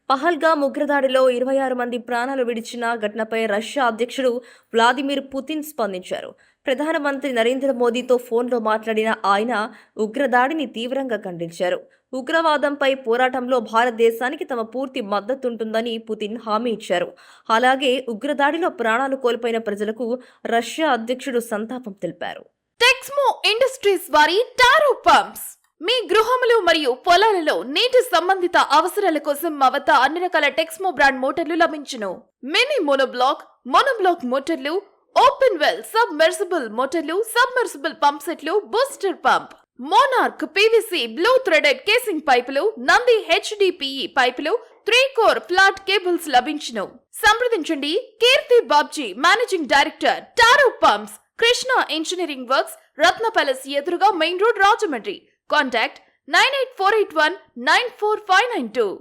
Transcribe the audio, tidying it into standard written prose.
పహల్గామ్ ఉగ్రదాడిలో 26 మంది ప్రాణాలు విడిచిన ఘటనపై రష్యా అధ్యక్షుడు వ్లాదిమిర్ పుతిన్ స్పందించారు. ప్రధానమంత్రి నరేంద్ర మోదీతో ఫోన్లో మాట్లాడిన ఆయన ఉగ్రదాడిని తీవ్రంగా ఖండించారు. ఉగ్రవాదంపై పోరాటంలో భారతదేశానికి తమ పూర్తి మద్దతుంటుందని పుతిన్ హామీ ఇచ్చారు. అలాగే ఉగ్రదాడిలో ప్రాణాలు కోల్పోయిన ప్రజలకు రష్యా అధ్యక్షుడు సంతాపం తెలిపారు. టెక్స్మో ఇండస్ట్రీస్ వారి టారో పంప్స్ మీ గృహములు మరియు పొలాలలో నీటి సంబంధిత అవసరాల కోసం మా వద్ద అన్ని రకాల టెక్స్మో బ్రాండ్ మోటార్లు లభించును. మినీ మోనోబ్లాక్ మోటార్లు, ఓపెన్ వెల్ సబ్మెర్సిబుల్ మోటార్లు, సబ్మెర్సిబుల్ పంప్ సెట్లు, booster pump, monarch PVC blue threaded casing పైపులు, నంది హెచ్డిపిఈ పైపులు, 3 కోర్ ఫ్లాట్ కేబుల్స్ లభించును. సంప్రదించండి Keerthi Babji, managing director, Taro pumps, Krishna engineering works, Ratna palace ఎదురుగా మెయిన్ రోడ్, రాజమండ్రి. Contact 98481 94592.